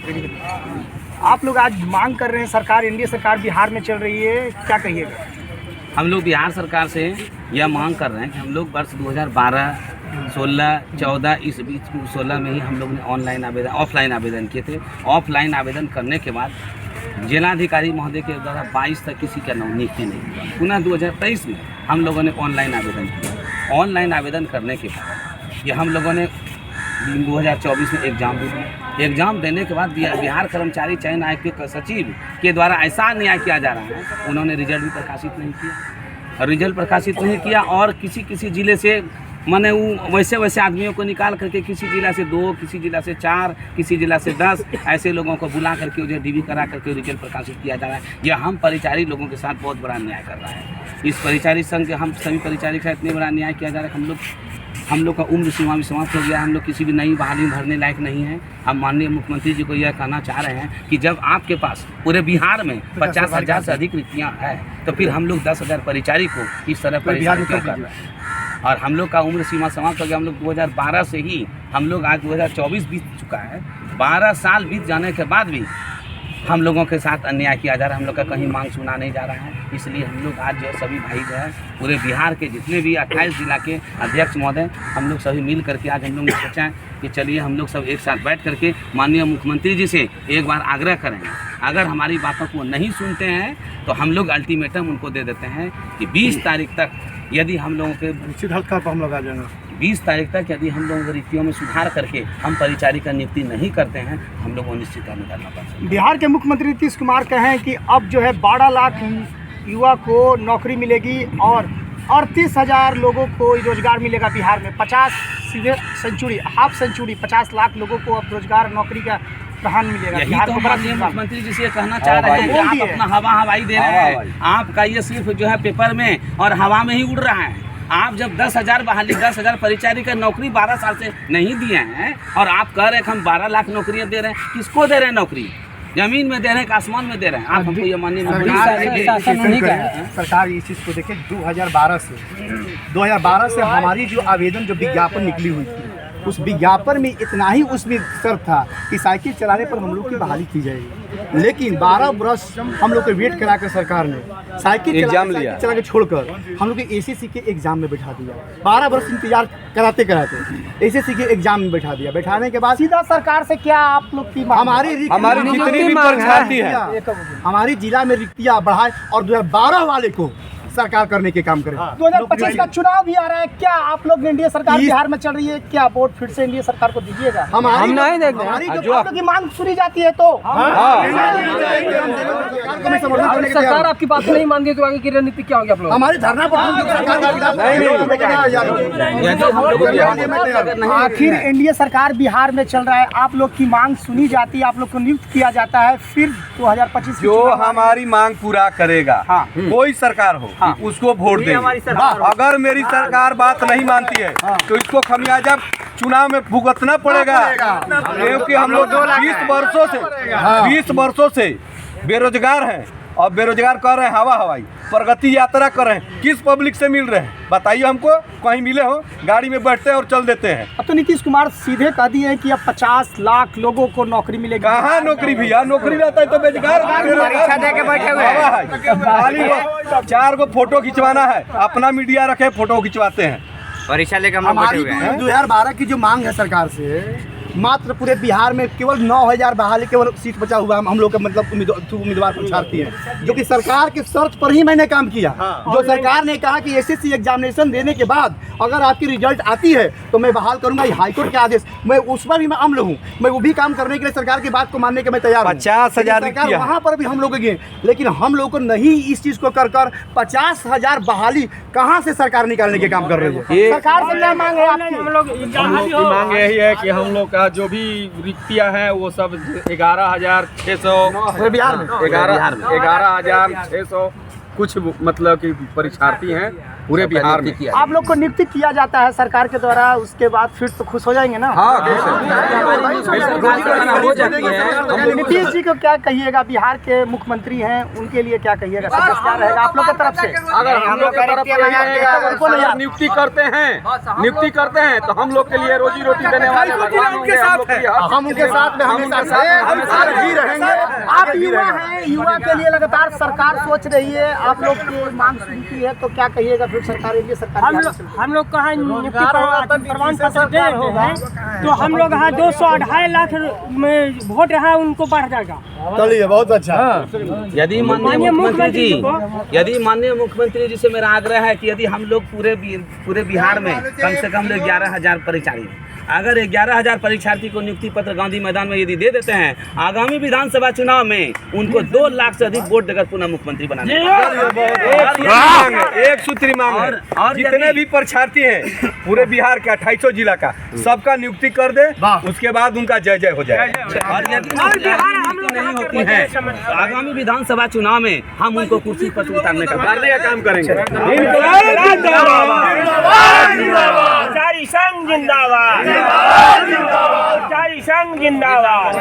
आप लोग आज मांग कर रहे हैं, सरकार एनडीए सरकार बिहार में चल रही है, क्या कहिएगा? हम लोग बिहार सरकार से यह मांग कर रहे हैं कि हम लोग वर्ष 2012, 16, 14 इस बीच 16 में ही हम लोग ने ऑफलाइन आवेदन किए थे। ऑफलाइन आवेदन करने के बाद जिलाधिकारी महोदय के द्वारा 22 तक किसी का नियुक्ति नहीं हुआ। पुनः 2023 में हम लोगों ने ऑनलाइन आवेदन किया। ऑनलाइन आवेदन करने के बाद ये हम लोगों ने 2024 में एग्ज़ाम भी दिया। एग्ज़ाम देने के बाद बिहार कर्मचारी चयन आयोग के सचिव के द्वारा ऐसा अन्याय किया जा रहा है, उन्होंने रिजल्ट भी प्रकाशित नहीं किया। रिजल्ट प्रकाशित नहीं किया और किसी ज़िले से मैंने वो वैसे आदमियों को निकाल करके किसी ज़िला से 2, किसी ज़िला से 4, किसी ज़िला से 10 ऐसे लोगों को बुला करके उन्हें डीवी करा करके रिजल्ट प्रकाशित किया जा रहा है। यह हम परिचारी लोगों के साथ बहुत बड़ा अन्याय कर रहा है। इस परिचारी संघ के हम सभी परिचारी के साथ इतने बड़ा अन्याय किया जा रहा है कि हम लोग का उम्र सीमा भी समाप्त हो गया। हम लोग किसी भी नई बहाली भरने लायक नहीं है। हम माननीय मुख्यमंत्री जी को यह कहना चाह रहे हैं कि जब आपके पास पूरे बिहार में 50,000 से अधिक रिक्तियाँ हैं तो फिर हम लोग 10,000 परिचारी को इस तरह परेशान क्यों कर रहे हैं? और हम लोग का उम्र सीमा समाप्त हो गया। हम लोग 2012 से ही हम लोग आज 2024 बीत चुका है। 12 साल बीत जाने के बाद भी हम लोगों के साथ अन्याय किया जा रहा है। हम लोग का कहीं मांग सुना नहीं जा रहा है। इसलिए हम लोग आज जो है सभी भाई जो है पूरे बिहार के जितने भी 28 जिला के अध्यक्ष महोदय हम लोग सभी मिल करके आज हम लोग ने सोचा है कि चलिए हम लोग सब एक साथ बैठ करके माननीय मुख्यमंत्री जी से एक बार आग्रह करें। अगर हमारी बातों को नहीं सुनते हैं तो हम लोग अल्टीमेटम उनको दे देते हैं कि 20 तारीख तक यदि हम लोगों के निश्चित हल्का पर हम लोग आ जाएंगे। 20 तारीख तक यदि हम लोगों की रिक्तियों में सुधार करके हम परिचारी का नियुक्ति नहीं करते हैं हम लोग को निश्चित निकालना पड़ता है। बिहार के मुख्यमंत्री नीतीश कुमार कहें कि अब जो है 12 लाख युवा को नौकरी मिलेगी और 38,000 लोगों को रोजगार मिलेगा बिहार में। 50 सीधे सेंचुरी, हाफ सेंचुरी 50 लाख लोगों को अब रोजगार नौकरी का प्रधान मिलेगा। यही तो माननीय मुख्यमंत्री जी से कहना चाह रहे हैं कि आप अपना हवाई दे रहे हैं। आपका ये सिर्फ जो है पेपर में और हवा में ही उड़ रहा है। आप जब 10,000 बहाली 10,000 परिचारी का नौकरी 12 साल से नहीं दिए हैं और आप कह रहे हैं कि हम 12 लाख नौकरियां दे रहे हैं। किसको दे रहे हैं नौकरी? जमीन में दे रहे हैं कि आसमान में दे रहे हैं? आप हमको ये माननीय सरकार इस चीज़ को देखे 2012 से हमारी जो आवेदन जो विज्ञापन निकली हुई थी उस विज्ञापन में इतना ही उसमें शर्त था कि साइकिल चलाने पर हम लोग की बहाली की जाएगी। लेकिन 12 वर्ष हम लोग को वेट करा कर सरकार ने साइकिल चला के छोड़कर हम लोग के एसएससी के एग्जाम में बैठा दिया। 12 वर्ष इंतजार कराते एसएससी के एग्जाम में बैठा दिया। बैठाने के बाद सीधा सरकार से क्या आप लोग की हमारी जितनी भी परीक्षार्थी है हमारी जिला में रिक्तियाँ बढ़ाए और 2012 वाले को सरकार करने के काम करें। 2025 का चुनाव भी आ रहा है, क्या आप लोग एनडीए सरकार बिहार में चल रही है, क्या वोट फिर से एनडीए सरकार को दीजिएगा? हम नहीं देंगे। हमारी जो आप लोग की मांग सुनी जाती है तो सरकार आपकी बात नहीं मानती तो आगे की रणनीति क्या होगी? आप लोग हमारी धरना आखिर एनडीए सरकार बिहार में चल रहा है, आप लोग की मांग सुनी जाती है, आप लोग को नियुक्त किया जाता है, फिर 2025 जो हमारी मांग पूरा करेगा कोई सरकार हो उसको वोट देंगे। अगर मेरी सरकार बात नहीं मानती है तो इसको खमियाजा चुनाव में भुगतना पड़ेगा, क्योंकि हम लोग 20 वर्षों से बेरोजगार हैं और बेरोजगार कर रहे हैं। हवाई प्रगति यात्रा कर रहे हैं। किस पब्लिक से मिल रहे हैं बताइए हमको? कहीं मिले हो? गाड़ी में बैठते हैं और चल देते हैं। अब तो नीतीश कुमार सीधे कह दिए हैं कि अब 50 लाख लोगों को नौकरी मिलेगी। कहाँ नौकरी भैया? नौकरी रहता है तो बेरोजगार परीक्षा दे के बैठे हुए हैं। 4 गो फोटो खिंचवाना है, अपना मीडिया रखे फोटो खिंचवाते हैं। परीक्षा लेकर हमारी 2012 की जो मांग है सरकार से, मात्र पूरे बिहार में केवल 9,000 बहाली केवल सीट बचा हुआ हम लोग का मतलब उम्मीदवार परीक्षार्थी हैं, जो कि सरकार के शर्त पर ही मैंने काम किया। जो सरकार ने कहा कि एसएससी एग्जामिनेशन देने के बाद अगर आपकी रिजल्ट आती है तो मैं बहाल करूंगा। हाईकोर्ट के आदेश मैं उस पर भी मैं अमल हूँ। मैं वो भी काम करने के लिए सरकार की बात को मानने के मैं तैयार हूँ। 50,000 वहाँ पर भी हम लोग गए, लेकिन हम लोग को नहीं इस चीज को कर 50,000 बहाली कहाँ से सरकार निकालने के काम कर रही है? सरकार से क्या मांग है आपकी? हम लोग की मांग यही है कि हम लोग का जो भी रिक्तियां हैं वो सब 11,600 बिहार में 11,600 कुछ मतलब कि परीक्षार्थी हैं पूरे बिहार में। आप लोग को नियुक्ति किया जाता है सरकार के द्वारा, उसके बाद फिर तो खुश हो जाएंगे ना? नीतीश जी को क्या कहिएगा, बिहार के मुख्यमंत्री हैं, उनके लिए क्या कहिएगा, संदेश क्या रहेगा आप लोग की तरफ से? अगर हम लोग की तरफ से नियुक्ति करते हैं तो हम लोग के लिए रोजी रोटी देने वाले भगवान होंगे, हम उनके साथ में हमेशा ही रहेंगे। आप युवा हैं, युवा के लिए लगातार सरकार सोच रही है, आप लोग की मांग सुनी की है, तो क्या कहिएगा फिर सरकार के लिए? सरकार हम लोग कहाँ नियुक्ति प्रमाण पत्र दे होगा तो हम लोग यहाँ 200-2.5 लाख में वोट है उनको बढ़ जाएगा। चलिए बहुत अच्छा। यदि माननीय मुख्यमंत्री जी से मेरा आग्रह है कि यदि हम लोग पूरे बिहार में कम से कम 11,000 परीक्षार्थी, अगर 11,000 परीक्षार्थी को नियुक्ति पत्र गांधी मैदान में यदि दे देते हैं, आगामी विधानसभा चुनाव में उनको 2 लाख से अधिक वोट देकर पुनः मुख्यमंत्री बनाने एक सूत्री मांग है। और जितने भी परीक्षार्थी हैं पूरे बिहार का 250 जिला का, सबका नियुक्ति कर दे, उसके बाद उनका जय जय हो जाए। और यदि नहीं होती है आगामी विधानसभा चुनाव में हम उनको कुर्सी पर उतारने का काम करेंगे। संघ जिंदाबाद, संघ जिंदाबाद।